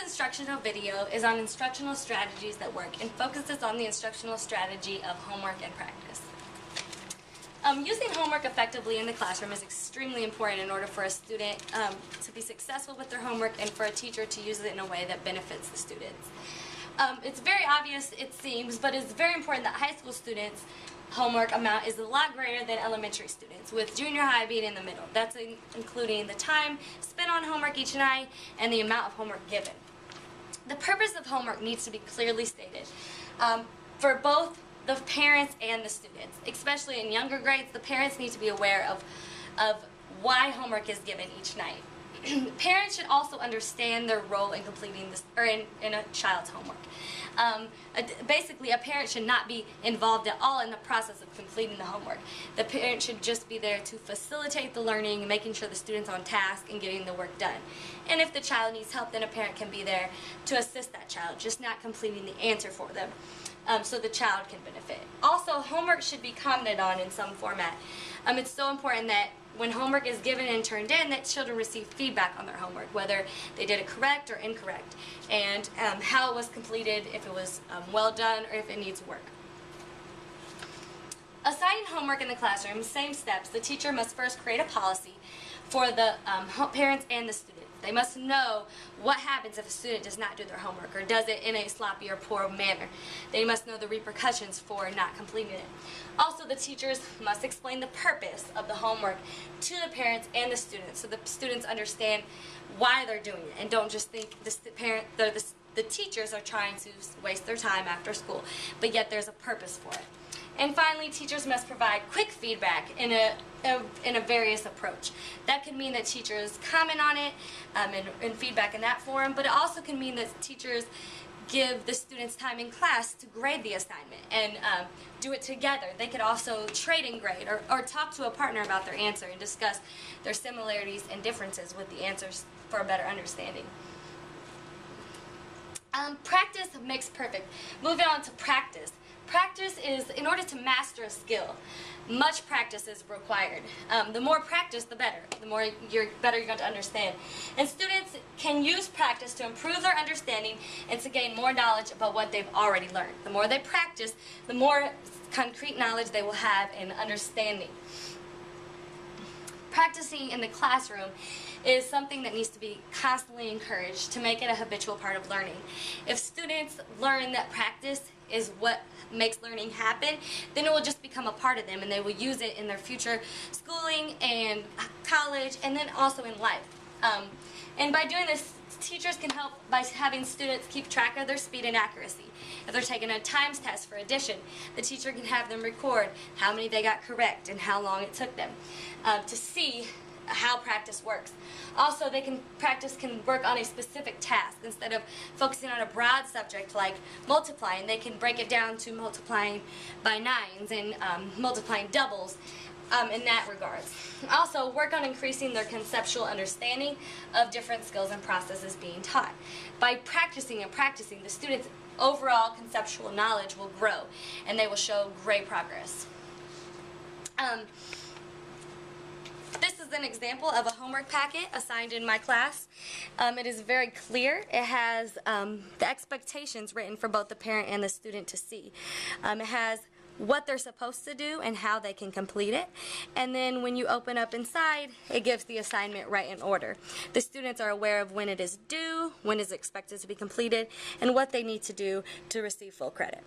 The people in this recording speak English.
instructional video is on instructional strategies that work and focuses on the instructional strategy of homework and practice. Using homework effectively in the classroom is extremely important in order for a student to be successful with their homework and for a teacher to use it in a way that benefits the students. It's very obvious, it seems, but it's very important that high school students' homework amount is a lot greater than elementary students, with junior high being in the middle. That's including the time spent on homework each night and the amount of homework given. The purpose of homework needs to be clearly stated for both the parents and the students. Especially in younger grades, the parents need to be aware of why homework is given each night. Parents should also understand their role in completing this, or in a child's homework. Basically, a parent should not be involved at all in the process of completing the homework. The parent should just be there to facilitate the learning, making sure the student's on task and getting the work done. And if the child needs help, then a parent can be there to assist that child, just not completing the answer for them, so the child can benefit. Also, homework should be commented on in some format. It's so important that when homework is given and turned in, that children receive feedback on their homework, whether they did it correct or incorrect, and how it was completed, if it was well done, or if it needs work. Assigning homework in the classroom, same steps. The teacher must first create a policy for the parents and the students. They must know what happens if a student does not do their homework or does it in a sloppy or poor manner. They must know the repercussions for not completing it. Also, the teachers must explain the purpose of the homework to the parents and the students so the students understand why they're doing it and don't just think the teachers are trying to waste their time after school, but yet there's a purpose for it. And finally, teachers must provide quick feedback in a various approach. That can mean that teachers comment on it and feedback in that form, but it also can mean that teachers give the students time in class to grade the assignment and do it together. They could also trade and grade or talk to a partner about their answer and discuss their similarities and differences with the answers for a better understanding. Practice makes perfect. Moving on to practice. Practice is, in order to master a skill, much practice is required. The more practice, the better. The more better you're going to understand. And students can use practice to improve their understanding and to gain more knowledge about what they've already learned. The more they practice, the more concrete knowledge they will have and understanding. Practicing in the classroom is something that needs to be constantly encouraged to make it a habitual part of learning. If students learn that practice is what makes learning happen, then it will just become a part of them and they will use it in their future schooling and college and then also in life. And by doing this, teachers can help by having students keep track of their speed and accuracy. If they're taking a times test for addition, the teacher can have them record how many they got correct and how long it took them to see how practice works. Also, practice can work on a specific task. Instead of focusing on a broad subject like multiplying, they can break it down to multiplying by nines and multiplying doubles in that regards. Also, work on increasing their conceptual understanding of different skills and processes being taught. By practicing and practicing, the students' overall conceptual knowledge will grow and they will show great progress. This is an example of a homework packet assigned in my class. It is very clear. It has the expectations written for both the parent and the student to see. It has what they're supposed to do and how they can complete it. And then when you open up inside, it gives the assignment right in order. The students are aware of when it is due, when it is expected to be completed, and what they need to do to receive full credit.